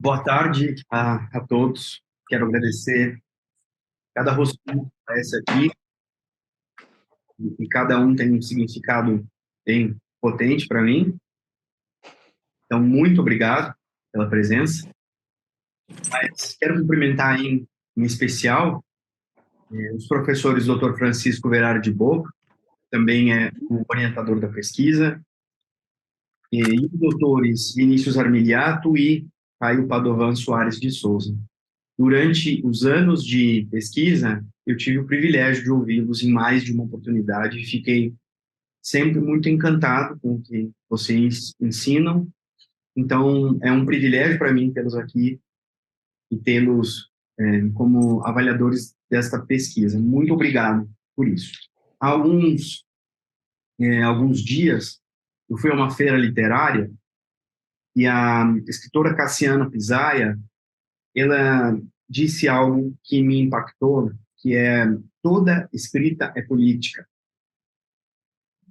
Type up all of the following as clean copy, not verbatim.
Boa tarde a todos. Quero agradecer cada rosto que aparece aqui, e cada um tem um significado bem potente para mim. Então, muito obrigado pela presença. Mas quero cumprimentar em especial os professores Dr. Francisco Verardi de Boca, também é o orientador da pesquisa, e os doutores Vinícius Armiliato e Caio Padovan Soares de Souza. Durante os anos de pesquisa, eu tive o privilégio de ouvi-los em mais de uma oportunidade e fiquei sempre muito encantado com o que vocês ensinam. Então, é um privilégio para mim tê-los aqui e tê-los como avaliadores desta pesquisa. Muito obrigado por isso. Há alguns dias, eu fui a uma feira literária e a escritora Cassiana Pisaia, ela disse algo que me impactou, que é: toda escrita é política.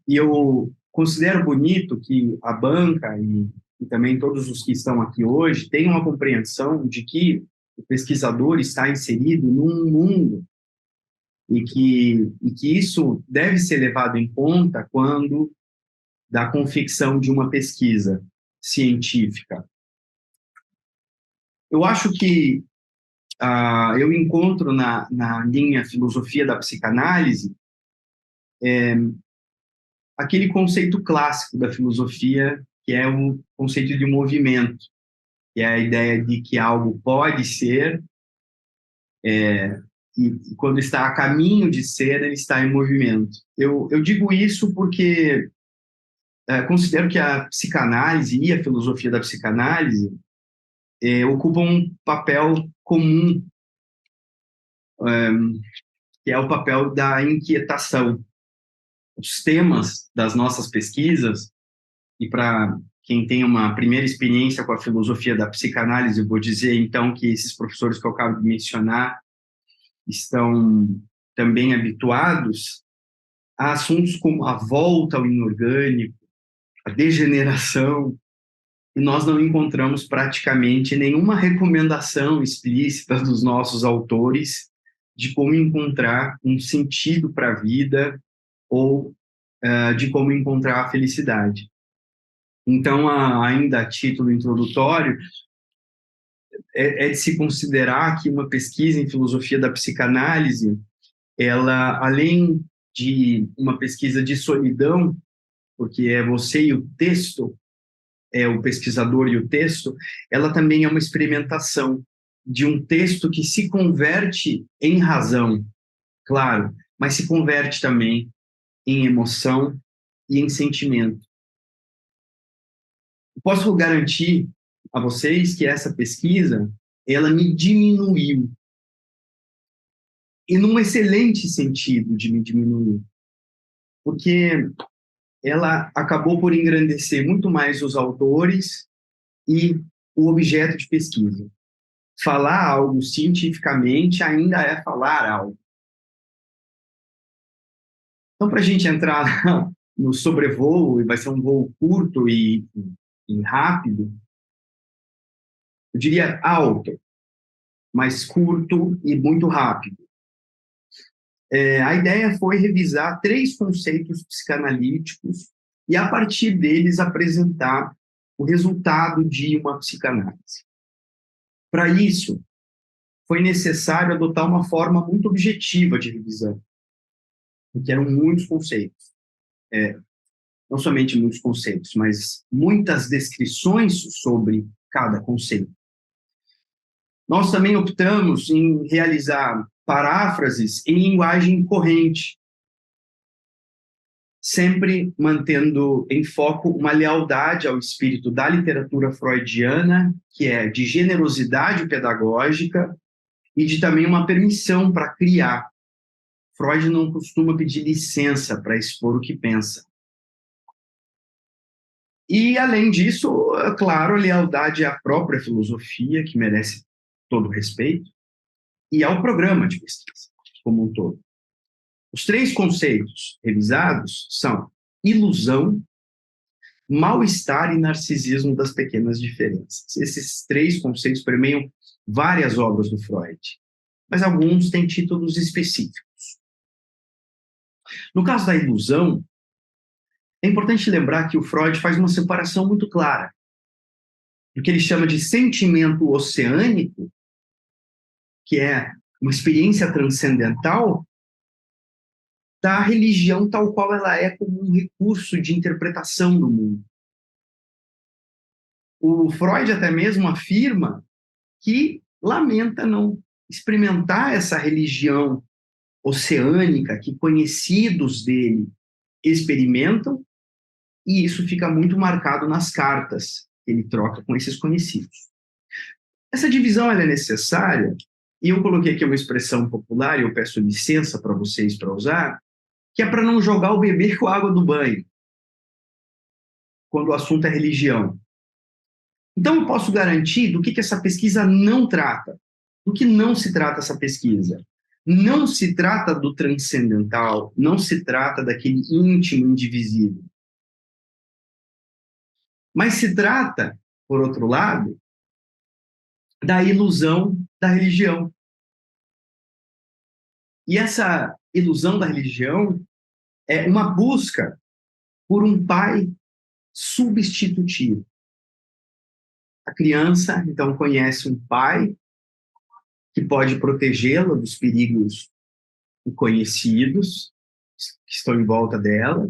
E eu considero bonito que a banca e também todos os que estão aqui hoje tenham uma compreensão de que o pesquisador está inserido num mundo e que isso deve ser levado em conta quando da confecção de uma pesquisa científica. Eu acho que eu encontro na linha filosofia da psicanálise aquele conceito clássico da filosofia, que é o conceito de movimento, que é a ideia de que algo pode ser, e quando está a caminho de ser, ele está em movimento. Eu digo isso porque considero que a psicanálise e a filosofia da psicanálise ocupam um papel comum, que é o papel da inquietação. Os temas das nossas pesquisas, e para quem tem uma primeira experiência com a filosofia da psicanálise, eu vou dizer, então, que esses professores que eu acabo de mencionar estão também habituados a assuntos como a volta ao inorgânico, a degeneração, e nós não encontramos praticamente nenhuma recomendação explícita dos nossos autores de como encontrar um sentido para a vida ou de como encontrar a felicidade. Então, ainda a título introdutório, é de se considerar que uma pesquisa em filosofia da psicanálise, ela, além de uma pesquisa de solidão, porque é você e o texto, é o pesquisador e o texto, ela também é uma experimentação de um texto que se converte em razão, claro, mas se converte também em emoção e em sentimento. Posso garantir a vocês que essa pesquisa, ela me diminuiu, e num excelente sentido de me diminuir, porque ela acabou por engrandecer muito mais os autores e o objeto de pesquisa. Falar algo cientificamente ainda é falar algo. Então, para a gente entrar no sobrevoo, e vai ser um voo curto e rápido, eu diria alto, mas curto e muito rápido. A ideia foi revisar 3 conceitos psicanalíticos e, a partir deles, apresentar o resultado de uma psicanálise. Para isso, foi necessário adotar uma forma muito objetiva de revisão, porque eram muitos conceitos. Não somente muitos conceitos, mas muitas descrições sobre cada conceito. Nós também optamos em realizar paráfrases em linguagem corrente, sempre mantendo em foco uma lealdade ao espírito da literatura freudiana, que é de generosidade pedagógica e de também uma permissão para criar. Freud não costuma pedir licença para expor o que pensa. E, além disso, é claro, a lealdade à própria filosofia, que merece todo respeito, e ao programa de pesquisa como um todo. Os 3 conceitos revisados são ilusão, mal-estar e narcisismo das pequenas diferenças. Esses três conceitos permeiam várias obras do Freud, mas alguns têm títulos específicos. No caso da ilusão, é importante lembrar que o Freud faz uma separação muito clara do que ele chama de sentimento oceânico, que é uma experiência transcendental, da religião tal qual ela é como um recurso de interpretação do mundo. O Freud até mesmo afirma que lamenta não experimentar essa religião oceânica que conhecidos dele experimentam, e isso fica muito marcado nas cartas que ele troca com esses conhecidos. Essa divisão ela é necessária, e eu coloquei aqui uma expressão popular, e eu peço licença para vocês para usar, que é para não jogar o bebê com a água do banho, quando o assunto é religião. Então, eu posso garantir do que essa pesquisa não trata. Do que não se trata essa pesquisa? Não se trata do transcendental, não se trata daquele íntimo indivisível. Mas se trata, por outro lado, da ilusão da religião. E essa ilusão da religião é uma busca por um pai substitutivo. A criança, então, conhece um pai que pode protegê-la dos perigos conhecidos que estão em volta dela.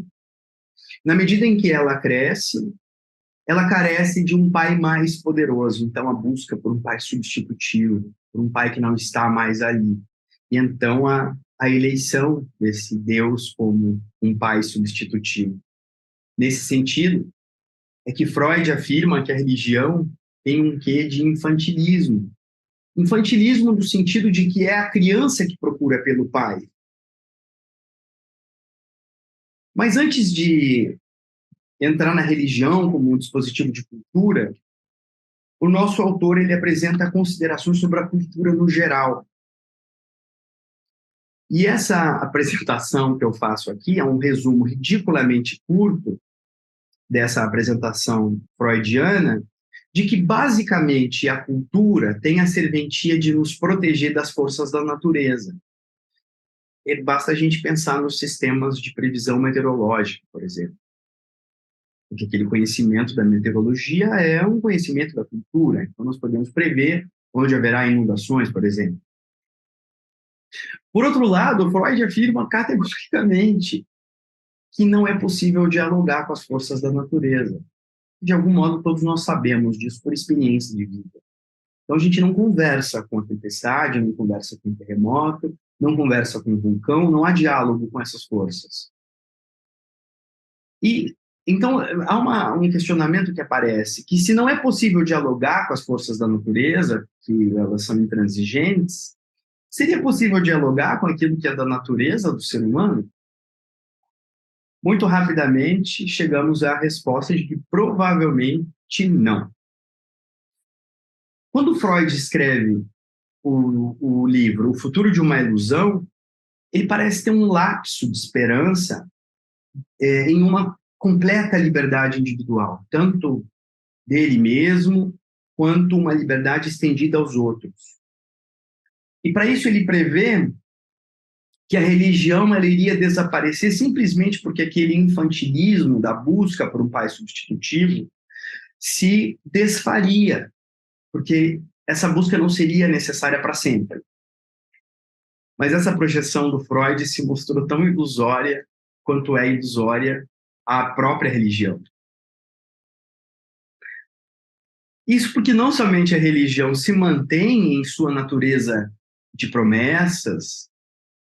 Na medida em que ela cresce, ela carece de um pai mais poderoso. Então, a busca por um pai substitutivo, por um pai que não está mais ali. E então, a eleição desse Deus como um pai substitutivo. Nesse sentido, é que Freud afirma que a religião tem um quê de infantilismo. Infantilismo no sentido de que é a criança que procura pelo pai. Mas antes de entrar na religião como um dispositivo de cultura, o nosso autor ele apresenta considerações sobre a cultura no geral. E essa apresentação que eu faço aqui é um resumo ridiculamente curto dessa apresentação freudiana, de que, basicamente, a cultura tem a serventia de nos proteger das forças da natureza. E basta a gente pensar nos sistemas de previsão meteorológica, por exemplo. Porque aquele conhecimento da meteorologia é um conhecimento da cultura. Então, nós podemos prever onde haverá inundações, por exemplo. Por outro lado, Freud afirma categoricamente que não é possível dialogar com as forças da natureza. De algum modo, todos nós sabemos disso por experiência de vida. Então, a gente não conversa com a tempestade, não conversa com o terremoto, não conversa com o vulcão, não há diálogo com essas forças. E, então, há um questionamento que aparece, que se não é possível dialogar com as forças da natureza, que elas são intransigentes, seria possível dialogar com aquilo que é da natureza do ser humano? Muito rapidamente, chegamos à resposta de que provavelmente não. Quando Freud escreve o livro O Futuro de uma Ilusão, ele parece ter um lapso de esperança em uma completa liberdade individual, tanto dele mesmo, quanto uma liberdade estendida aos outros. E para isso ele prevê que a religião ela iria desaparecer simplesmente porque aquele infantilismo da busca por um pai substitutivo se desfaria, porque essa busca não seria necessária para sempre. Mas essa projeção do Freud se mostrou tão ilusória quanto é ilusória a própria religião. Isso porque não somente a religião se mantém em sua natureza de promessas,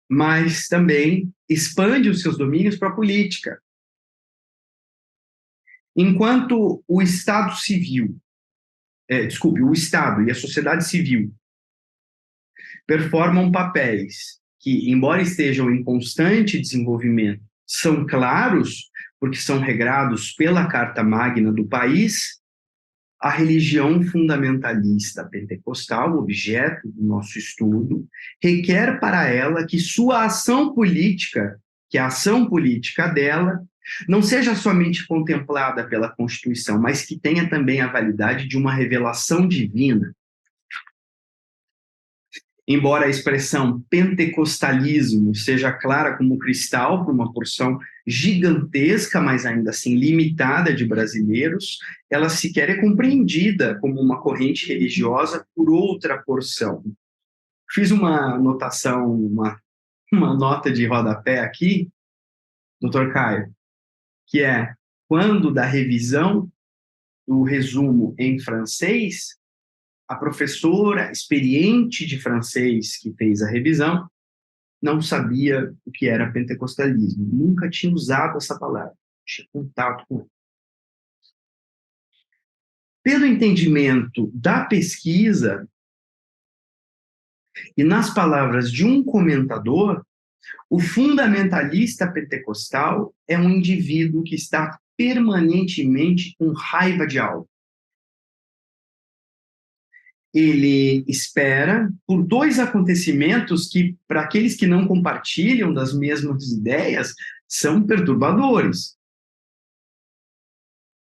mas também expande os seus domínios para a política. Enquanto o Estado civil, o Estado e a sociedade civil performam papéis que, embora estejam em constante desenvolvimento, são claros, porque são regrados pela Carta Magna do país, a religião fundamentalista pentecostal, objeto do nosso estudo, requer para ela que sua ação política, que a ação política dela, não seja somente contemplada pela Constituição, mas que tenha também a validade de uma revelação divina. Embora a expressão pentecostalismo seja clara como cristal para uma porção gigantesca, mas ainda assim limitada de brasileiros, ela sequer é compreendida como uma corrente religiosa por outra porção. Fiz uma anotação, uma nota de rodapé aqui, doutor Caio, que é quando da revisão do resumo em francês, a professora experiente de francês que fez a revisão não sabia o que era pentecostalismo, nunca tinha usado essa palavra, tinha contato com ele. Pelo entendimento da pesquisa, e nas palavras de um comentador, o fundamentalista pentecostal é um indivíduo que está permanentemente com raiva de algo. Ele espera por dois acontecimentos que, para aqueles que não compartilham das mesmas ideias, são perturbadores.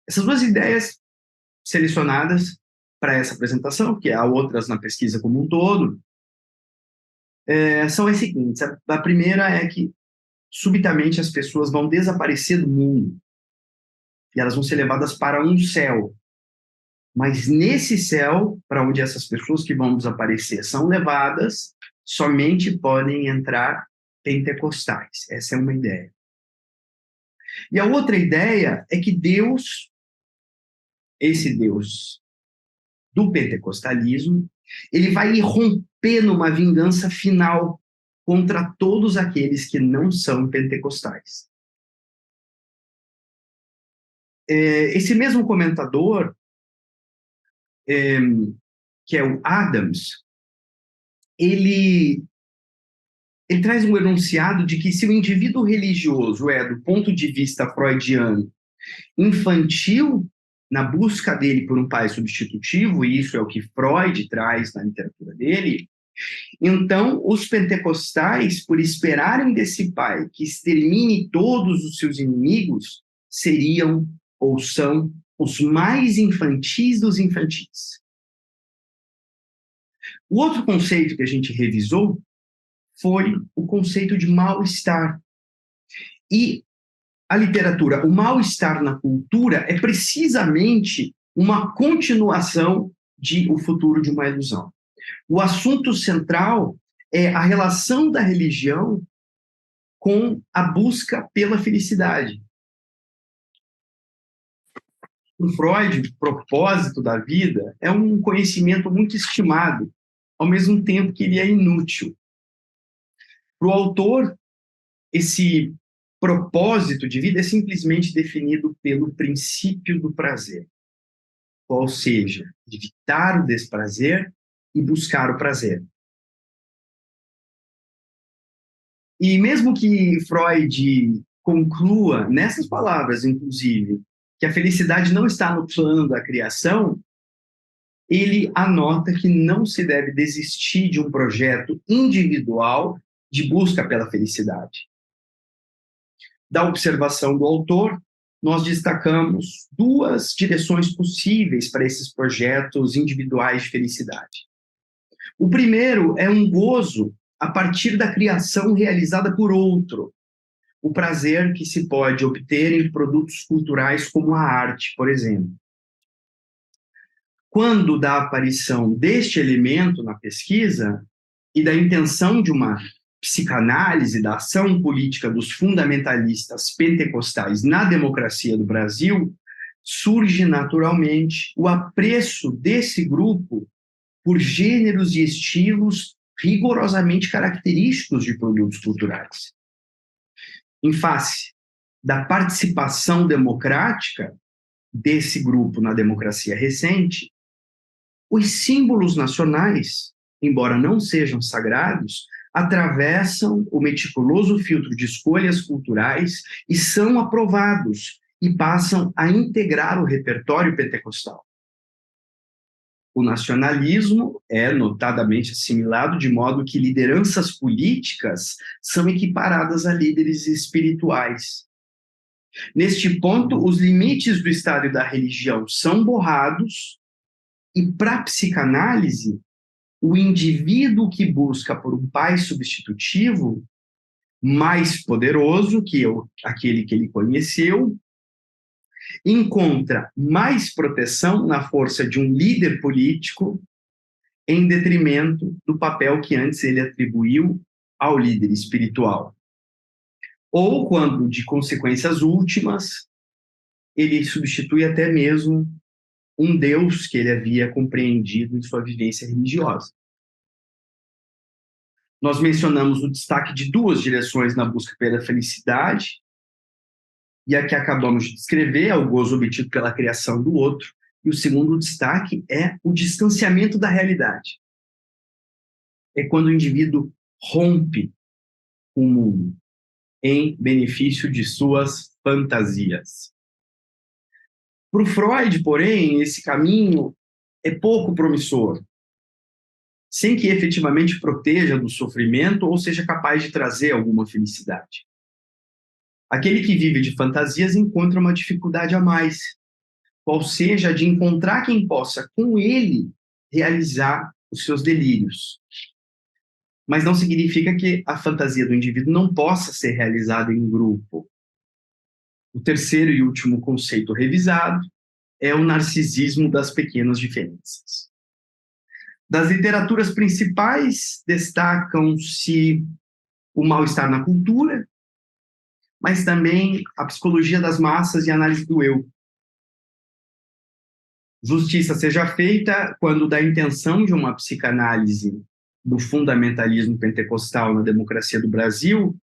Essas duas ideias selecionadas para essa apresentação, que há outras na pesquisa como um todo, são as seguintes. A primeira é que, subitamente, as pessoas vão desaparecer do mundo e elas vão ser levadas para um céu. Mas nesse céu, para onde essas pessoas que vão desaparecer são levadas, somente podem entrar pentecostais. Essa é uma ideia. E a outra ideia é que Deus, esse Deus do pentecostalismo, ele vai irromper numa vingança final contra todos aqueles que não são pentecostais. Esse mesmo comentador, que é o Adams, ele traz um enunciado de que se o indivíduo religioso é, do ponto de vista freudiano, infantil na busca dele por um pai substitutivo, e isso é o que Freud traz na literatura dele, então os pentecostais, por esperarem desse pai que extermine todos os seus inimigos, seriam ou são os mais infantis dos infantis. O outro conceito que a gente revisou foi o conceito de mal-estar. E a literatura, o mal-estar na cultura é precisamente uma continuação de O Futuro de uma Ilusão. O assunto central é a relação da religião com a busca pela felicidade. O Freud, o propósito da vida, é um conhecimento muito estimado, ao mesmo tempo que ele é inútil. Para o autor, esse propósito de vida é simplesmente definido pelo princípio do prazer, ou seja, evitar o desprazer e buscar o prazer. E mesmo que Freud conclua, nessas palavras, inclusive, que a felicidade não está no plano da criação, ele anota que não se deve desistir de um projeto individual de busca pela felicidade. Da observação do autor, nós destacamos duas direções possíveis para esses projetos individuais de felicidade. O primeiro é um gozo a partir da criação realizada por outro, o prazer que se pode obter em produtos culturais como a arte, por exemplo. Quando da aparição deste elemento na pesquisa e da intenção de uma psicanálise da ação política dos fundamentalistas pentecostais na democracia do Brasil, surge naturalmente o apreço desse grupo por gêneros e estilos rigorosamente característicos de produtos culturais. Em face da participação democrática desse grupo na democracia recente, os símbolos nacionais, embora não sejam sagrados, atravessam o meticuloso filtro de escolhas culturais e são aprovados e passam a integrar o repertório pentecostal. O nacionalismo é notadamente assimilado de modo que lideranças políticas são equiparadas a líderes espirituais. Neste ponto, os limites do Estado e da religião são borrados, e para a psicanálise, o indivíduo que busca por um pai substitutivo mais poderoso que aquele que ele conheceu, encontra mais proteção na força de um líder político em detrimento do papel que antes ele atribuiu ao líder espiritual. Ou quando, de consequências últimas, ele substitui até mesmo um Deus que ele havia compreendido em sua vivência religiosa. Nós mencionamos o destaque de duas direções na busca pela felicidade, e a que acabamos de descrever é o gozo obtido pela criação do outro, e o segundo destaque é o distanciamento da realidade. É quando o indivíduo rompe o mundo em benefício de suas fantasias. Para o Freud, porém, esse caminho é pouco promissor, sem que efetivamente proteja do sofrimento ou seja capaz de trazer alguma felicidade. Aquele que vive de fantasias encontra uma dificuldade a mais, qual seja a de encontrar quem possa, com ele, realizar os seus delírios. Mas não significa que a fantasia do indivíduo não possa ser realizada em grupo. O terceiro e último conceito revisado é o narcisismo das pequenas diferenças. Das literaturas principais, destacam-se o mal-estar na cultura, mas também a psicologia das massas e a análise do eu. Justiça seja feita quando da intenção de uma psicanálise do fundamentalismo pentecostal na democracia do Brasil,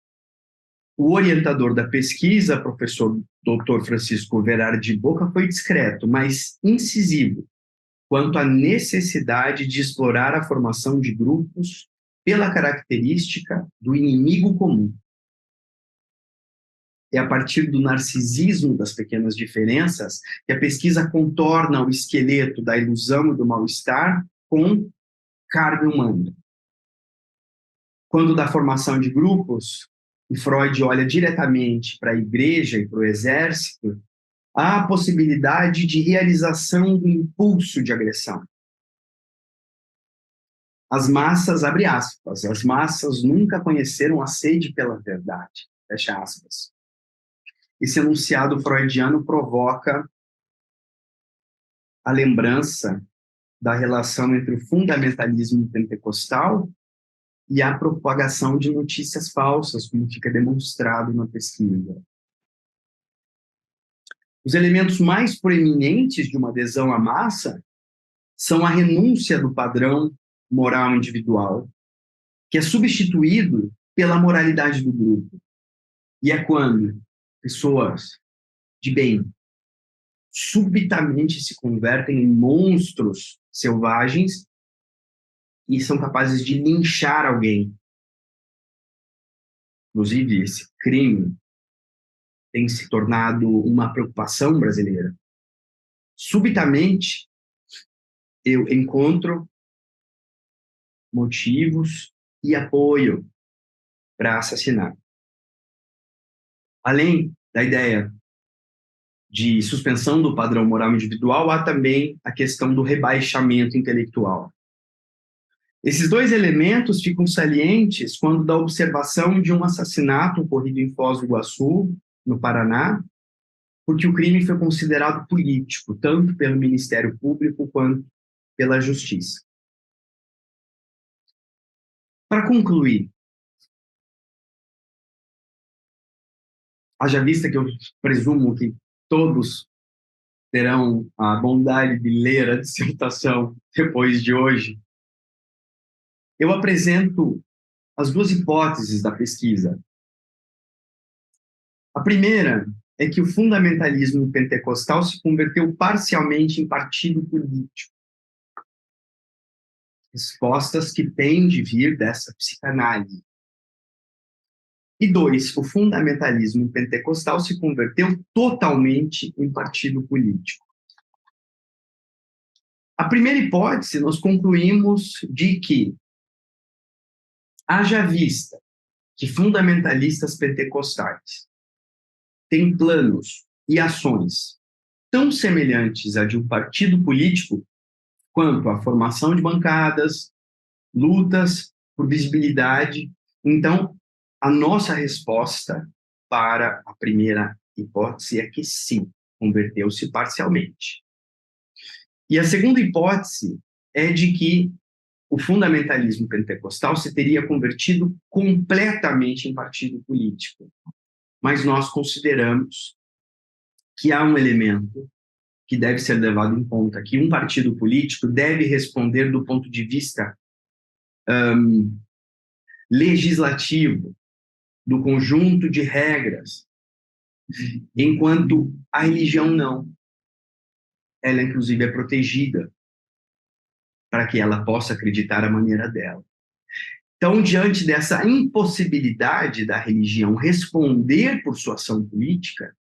o orientador da pesquisa, professor Dr. Francisco Verardi Boca, foi discreto, mas incisivo, quanto à necessidade de explorar a formação de grupos pela característica do inimigo comum. É a partir do narcisismo das pequenas diferenças que a pesquisa contorna o esqueleto da ilusão e do mal-estar com carne humana. Quando da formação de grupos, e Freud olha diretamente para a igreja e para o exército, há a possibilidade de realização do impulso de agressão. As massas, abre aspas, as massas nunca conheceram a sede pela verdade, fecha aspas. Esse enunciado freudiano provoca a lembrança da relação entre o fundamentalismo pentecostal e a propagação de notícias falsas, como fica demonstrado na pesquisa. Os elementos mais proeminentes de uma adesão à massa são a renúncia do padrão moral individual, que é substituído pela moralidade do grupo. E é quando pessoas de bem subitamente se convertem em monstros selvagens e são capazes de linchar alguém. Inclusive, esse crime tem se tornado uma preocupação brasileira. Subitamente, eu encontro motivos e apoio para assassinar. Além da ideia de suspensão do padrão moral individual, há também a questão do rebaixamento intelectual. Esses dois elementos ficam salientes quando da observação de um assassinato ocorrido em Foz do Iguaçu, no Paraná, porque o crime foi considerado político, tanto pelo Ministério Público quanto pela Justiça. Para concluir, haja vista que eu presumo que todos terão a bondade de ler a dissertação depois de hoje, eu apresento as duas hipóteses da pesquisa. A primeira é que o fundamentalismo pentecostal se converteu parcialmente em partido político. Respostas que têm de vir dessa psicanálise. E dois, o fundamentalismo pentecostal se converteu totalmente em partido político. A primeira hipótese, nós concluímos de que, haja vista que fundamentalistas pentecostais tem planos e ações tão semelhantes a de um partido político quanto a formação de bancadas, lutas por visibilidade. Então, a nossa resposta para a primeira hipótese é que sim, converteu-se parcialmente. E a segunda hipótese é de que o fundamentalismo pentecostal se teria convertido completamente em partido político. Mas nós consideramos que há um elemento que deve ser levado em conta, que um partido político deve responder do ponto de vista legislativo, do conjunto de regras, enquanto a religião não. Ela, inclusive, é protegida para que ela possa acreditar à maneira dela. Então, diante dessa impossibilidade da religião responder por sua ação política,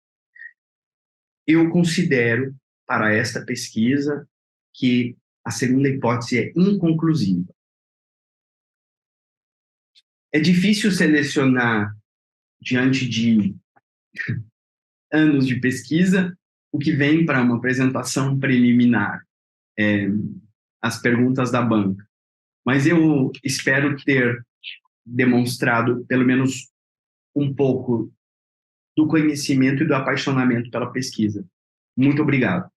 eu considero, para esta pesquisa, que a segunda hipótese é inconclusiva. É difícil selecionar, diante de anos de pesquisa, o que vem para uma apresentação preliminar, as perguntas da banca. Mas eu espero ter demonstrado, pelo menos um pouco, do conhecimento e do apaixonamento pela pesquisa. Muito obrigado.